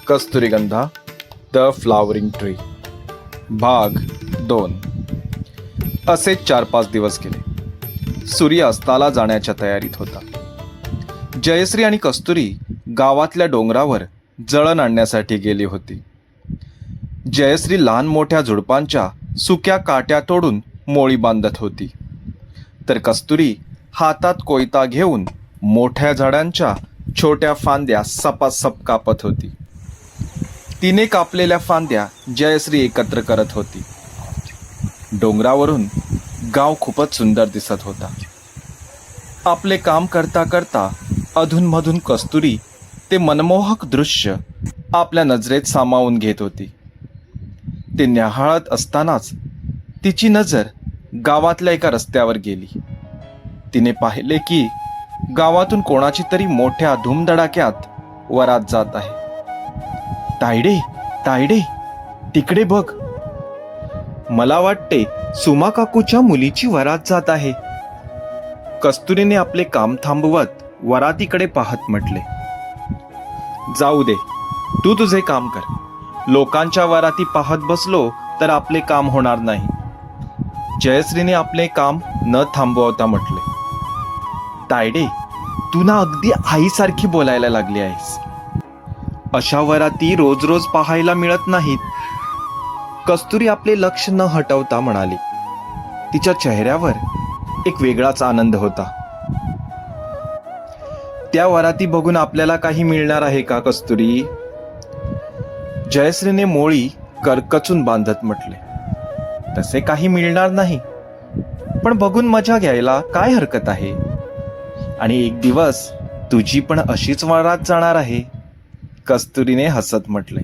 कस्तुरीगंधा the flowering tree भाग 2. असे 4-5 दिवस गेले. सूर्य अस्ताला जाण्याच्या तयारीत होता. जयश्री आणि कस्तुरी गावातल्या डोंगरावर जळण आणण्यासाठी गेली होती. जयश्री लहान मोठ्या झुडपांच्या सुक्या काट्या तोडून मोळी बांधत होती, तर कस्तुरी हातात कोयता घेऊन मोठ्या झाडांच्या छोट्या फांद्या सपासप कापत होती. तिने कापलेल्या फांद्या जयश्री एकत्र करत होती. डोंगरावरून गाव खूपच सुंदर दिसत होता. आपले काम करता करता अधूनमधून कस्तुरी ते मनमोहक दृश्य आपल्या नजरेत सामावून घेत होती. ते न्याहाळत असतानाच तिची नजर गावातल्या एका रस्त्यावर गेली. तिने पाहिले की गावातून कोणाची तरी मोठ्या धूमधडाक्यात वरात जात आहे. तायडे तायडे, तिकडे बघ, मला वाटते सुमा काकूच्या मुलीची वरात जात आहे. कस्तुरीने आपले काम थांबवत वरातीकडे पाहत म्हटले, जाऊ दे, तू तुझे काम कर. लोकांच्या वराती पाहत बसलो तर आपले काम होणार नाही. जयश्रीने आपले काम न थांबवता म्हटले, तायडे, तू ना अगदी आईसारखी बोलायला लागली आहेस. अशा वराती रोज रोज पाहायला मिळत नाहीत. कस्तुरी आपले लक्ष न हटवता म्हणाली. तिच्या चेहऱ्यावर एक वेगळाच आनंद होता. त्या वराती बघून आपल्याला काही मिळणार आहे का कस्तुरी? जयश्रीने मोळी करकचून बांधत म्हटले, तसे काही मिळणार नाही, पण बघून मजा घ्यायला काय हरकत आहे. आणि एक दिवस तुझी पण अशीच वरात जाणार आहे. कस्तुरीने हसत म्हटले,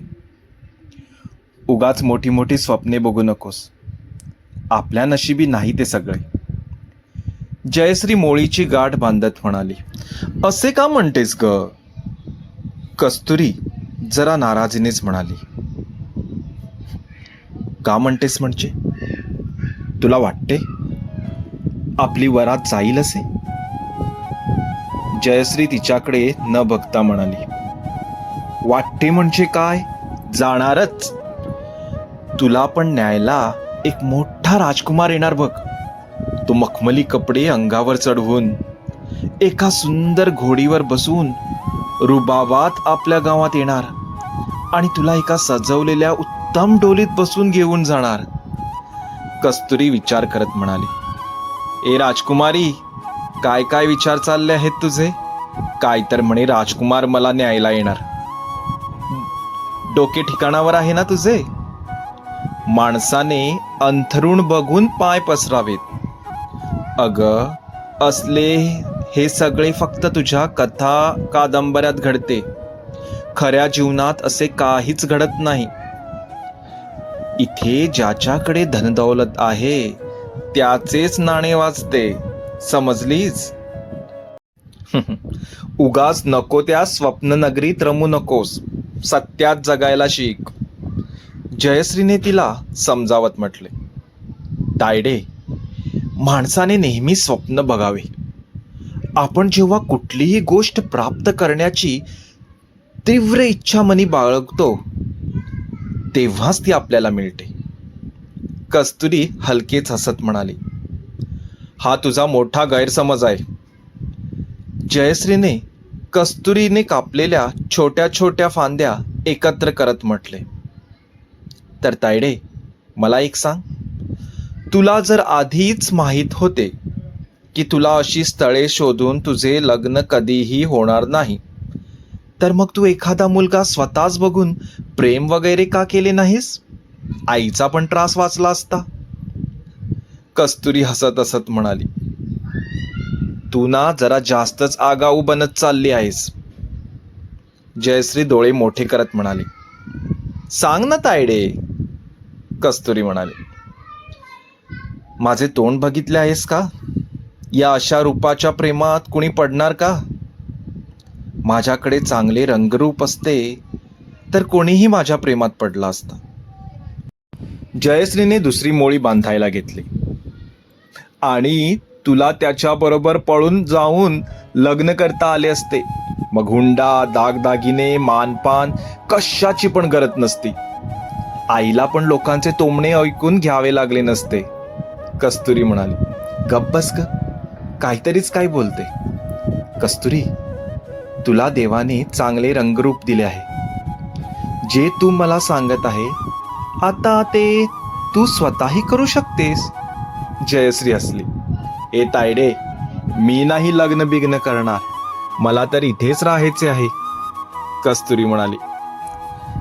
उगाच मोठी मोठी स्वप्ने बघू नकोस. आपल्या नशिबी नाही ते सगळे. जयश्री मोळीची गाठ बांधत म्हणाली, असे का म्हणतेस ग? कस्तुरी जरा नाराजीनेच म्हणाली, का म्हणतेस म्हणजे? तुला वाटते आपली वरात जाईल असे? जयश्री तिच्याकडे न बघता म्हणाली, वाटते म्हणजे काय, जाणारच. तुला पण न्यायला एक मोठा राजकुमार येणार बघ. तो मखमली कपडे अंगावर चढवून एका सुंदर घोडीवर बसून रुबाबात आपल्या गावात येणार आणि तुला एका सजवलेल्या उत्तम डोलीत बसून घेऊन जाणार. कस्तुरी विचार करत म्हणाली, ए राजकुमारी, काय काय विचार चालले आहेत तुझे? काय तर म्हणे राजकुमार मला न्यायला येणार. डोके ठिकाणावर आहे ना तुझे? माणसाने अंथरूण बघून पाय पसरावेत. अग, असले हे सगळे फक्त तुझ्या कथा कादंबऱ्यात घडते. खऱ्या जीवनात असे काहीच घडत नाही. इथे ज्याच्याकडे धनदौलत आहे त्याचेच नाणे वाजते, समजलीस? उगाच नको त्या स्वप्ननगरीत रमू नकोस. सत्यात जगायला शिक. जयश्रीने तिला समजावत म्हटले, तायडे, माणसाने नेहमी स्वप्न बघावे. आपण जेव्हा कुठलीही गोष्ट प्राप्त करण्याची तीव्र इच्छा मनी बाळगतो तेव्हाच ती आपल्याला मिळते. कस्तुरी हलकेच हसत म्हणाली, हा तुझा मोठा गैरसमज आहे. जयश्रीने कस्तुरीने कापलेल्या छोट्या छोट्या फांद्या एकत्र करत म्हटले, तर तायडे, मला एक सांग, तुला जर आधीच माहीत होते की तुला अशी स्थळे शोधून तुझे लग्न कधीही होणार नाही, तर मग तू एखादा मुलगा स्वतःच बघून प्रेम वगैरे का केले नाहीस? आईचा पण त्रास वाचला असता. कस्तुरी हसत हसत म्हणाली, तू ना जरा जास्तच आगाऊ बनत चालली आहेस. जयश्री डोळे मोठे करत म्हणाली, सांग ना तायडे. कस्तुरी म्हणाली, माझे तोंड बघितले आहेस का? या अशा रूपाच्या प्रेमात कुणी पडणार का? माझ्याकडे चांगले रंगरूप असते तर कोणीही माझ्या प्रेमात पडला असता. जयश्रीने दुसरी मोळी बांधायला घेतली आणि तुला त्याच्याबरोबर पळून जाऊन लग्न करता आले असते. मग हुंडा, दागदागिने, मानपान कशाची पण गरज नसती. आईला पण लोकांचे टोमणे ऐकून घ्यावे लागले नसते. कस्तुरी म्हणाली. गप्प बस ग, काहीतरीच काय बोलते. कस्तुरी, तुला देवाने चांगले रंगरूप दिले आहे. जे तू मला सांगत आहे आता ते तू स्वतःही करू शकतेस. जयश्री हसली. ए तायडे, मी नाही लग्न बिग्न करणार, मला तर इथेच राहायचे आहे. कस्तुरी म्हणाली.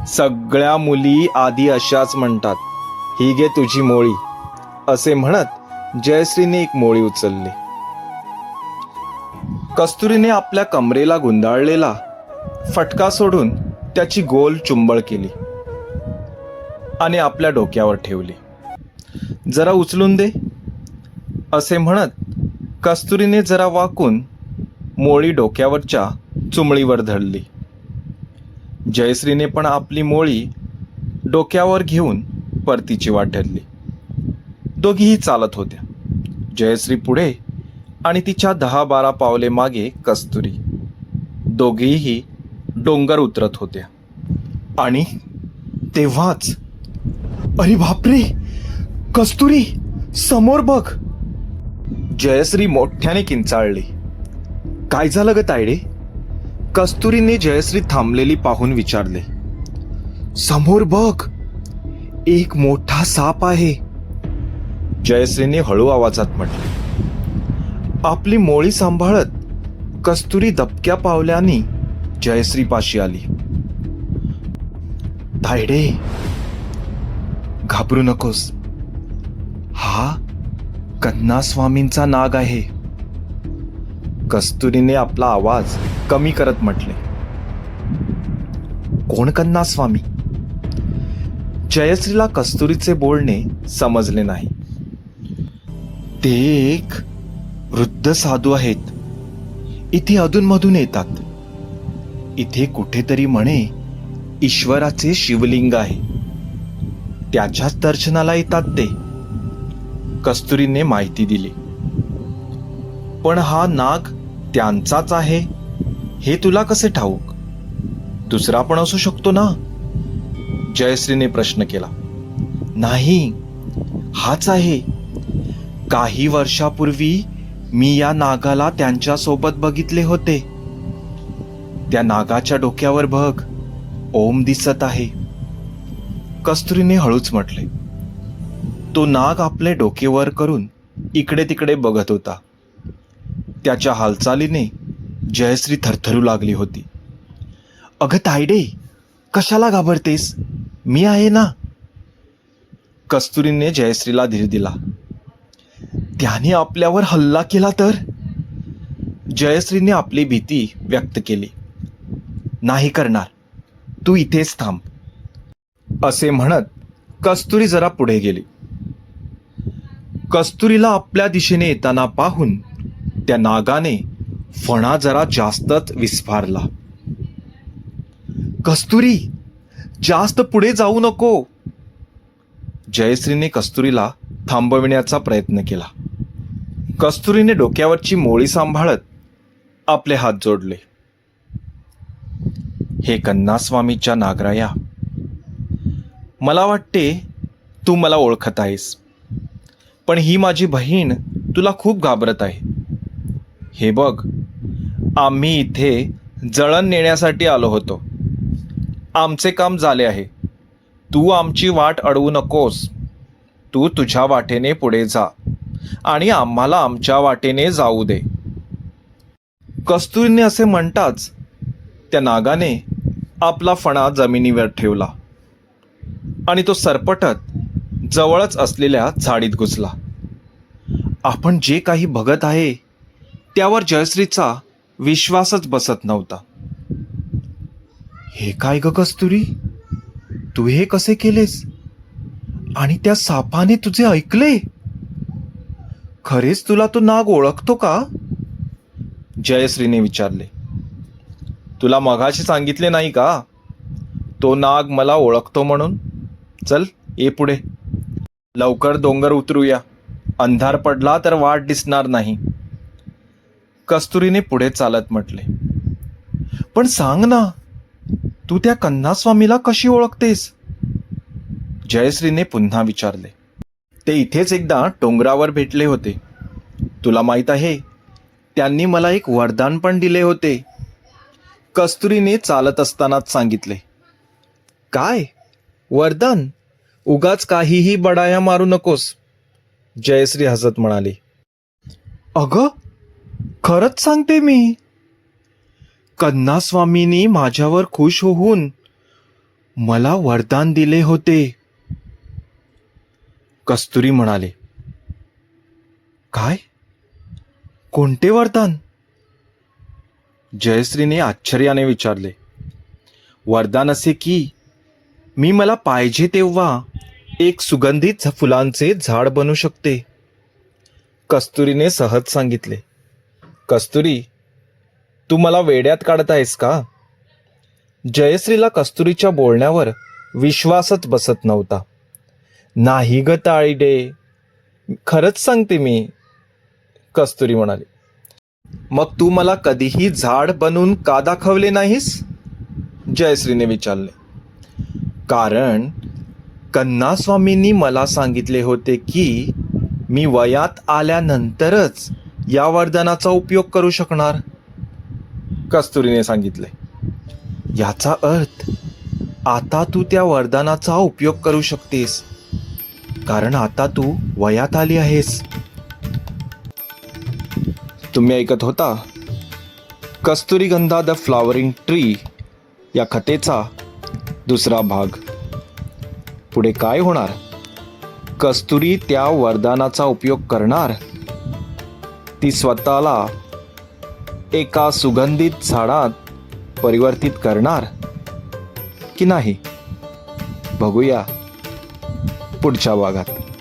सगळ्या मुली आधी अशाच म्हणतात. ही घे तुझी मोळी. असे म्हणत जयश्रीने एक मोळी उचलली. कस्तुरीने आपल्या कमरेला गुंडाळलेला फटका सोडून त्याची गोल चुंबळ केली आणि आपल्या डोक्यावर ठेवली. जरा उचलून दे, असे म्हणत कस्तुरीने जरा वाकून मोळी डोक्यावरच्या चुमळीवर धरली. जयश्रीने पण आपली मोळी डोक्यावर घेऊन परतीची वाट धरली. दोघीही चालत होत्या. जयश्री पुढे आणि तिच्या 10-12 पावले मागे कस्तुरी. दोघीही डोंगर उतरत होत्या. आणि तेव्हाच, अरे बापरे, कस्तुरी, समोर बघ. जयश्री मोठ्याने किंचाळली. काय झालं ग तायडे? कस्तुरीने जयश्री थांबलेली पाहून विचारले. समोर बघ, एक मोठा साप आहे, जयश्रीने हळू आवाजात म्हटले. आपली मोळी सांभाळत कस्तुरी दबक्या पावलांनी जयश्रीपाशी आली. तायडे, घाबरू नकोस, हा कन्नास्वामींचा नाग आहे, कस्तुरीने आपला आवाज कमी करत म्हटले. कोण कन्नास्वामी? जयश्रीला कस्तुरीचे बोलणे समजले नाही. ते एक वृद्ध साधू आहेत. इथे अधूनमधून येतात. इथे कुठेतरी म्हणे ईश्वराचे शिवलिंग आहे, त्याच्याच दर्शनाला येतात ते, कस्तुरीने माहिती दिली. पण हा नाग त्यांचाच आहे हे तुला कसे ठाऊक? दुसरा पण असू शकतो ना? जयश्रीने प्रश्न केला. नाही, हाच आहे. काही वर्षापूर्वी मी या नागाला त्यांच्या सोबत बघितले होते. त्या नागाच्या डोक्यावर बघ, ओम दिसत आहे, कस्तुरीने हळूच म्हटले. तो नाग आपले डोके वर करून इकडे तिकडे बघत होता. त्याच्या हालचालीने जयश्री थरथरू लागली होती. अगं तायडे, कशाला घाबरतेस? मी आहे ना. कस्तुरीने जयश्रीला धीर दिला. त्याने आपल्यावर हल्ला केला तर? जयश्रीने आपली भीती व्यक्त केली. नाही करणार, तू इथेच थांब, असे म्हणत कस्तुरी जरा पुढे गेली. कस्तुरीला आपल्या दिशेने येताना पाहून त्या नागाने फणा जरा जास्तच विस्फारला. कस्तुरी, जास्त पुढे जाऊ नको. जयश्रीने कस्तुरीला थांबविण्याचा प्रयत्न केला. कस्तुरीने डोक्यावरची मोळी सांभाळत आपले हात जोडले. हे कन्नास्वामीच्या नागराया, मला वाटते तू मला ओळखत आहेस, पण ही माझी बहीण तुला खूप घाबरत आहे. हे बघ, आम्ही इथे जळण नेण्यासाठी आलो होतो. आमचे काम झाले आहे. तू आमची वाट अडवू नकोस. तू तुझ्या वाटेने पुढे जा आणि आम्हाला आमच्या वाटेने जाऊ दे. कस्तुरीने असे म्हणताच त्या नागाने आपला फणा जमिनीवर ठेवला आणि तो सरपटत जवळच असलेल्या झाडीत घुसला. आपण जे काही बघत आहे त्यावर जयश्रीचा विश्वासच बसत नव्हता. हे काय ग कस्तुरी, तू हे कसे केलेस? आणि त्या सापाने तुझे ऐकले? खरेच तुला तो नाग ओळखतो का? जयश्रीने विचारले. तुला मगाशी सांगितले नाही का तो नाग मला ओळखतो म्हणून? चल, ये पुढे, लवकर डोंगर उतरूया. अंधार पडला तर वाट दिसणार नाही. कस्तुरीने पुढे चालत म्हटले. पण सांग ना, तू त्या कन्हास्वामीला कशी ओळखतेस? जयश्रीने पुन्हा विचारले. ते इथेच एकदा डोंगरावर भेटले होते. तुला माहीत आहे, त्यांनी मला एक वरदान पण दिले होते. कस्तुरीने चालत असतानाच सांगितले. काय वरदान? उगाच काहीही बडाया मारू नकोस, जयश्री हसत म्हणाली. अगं, खरंच सांगते मी. कन्हास्वामींनी माझ्यावर खुश होऊन मला वरदान दिले होते. कस्तुरी म्हणाले. काय? कोणते वरदान? जयश्रीने आश्चर्याने विचारले. वरदान असे की मी मला पाहिजे तेव्हा एक सुगंधित फुलांचे झाड बनू शकते, कस्तुरीने सहज सांगितले. कस्तुरी, तू मला वेड्यात काढत आहेस का? जयश्रीला कस्तुरीच्या बोलण्यावर विश्वासच बसत नव्हता. नाही ग ताळीडे, खरंच सांगते मी, कस्तुरी म्हणाली. मग तू मला कधीही झाड बनवून का दाखवले नाहीस? जयश्रीने विचारले. कारण कन्हास्वामींनी मला सांगितले होते की मी वयात आल्यानंतरच या वरदानाचा उपयोग करू शकणार, कस्तुरीने सांगितले. याचा अर्थ आता तू त्या वरदानाचा उपयोग करू शकतेस, कारण आता तू वयात आली आहेस. तुम्ही ऐकत होता कस्तुरीगंधा द फ्लॉवरिंग ट्री या कथेचा दुसरा भाग. पुढे काय होणार? कस्तुरी त्या वरदानाचा उपयोग करणार? ती स्वतःला एका सुगंधित झाडात परिवर्तित करणार की नाही? बघूया पुढच्या भागात.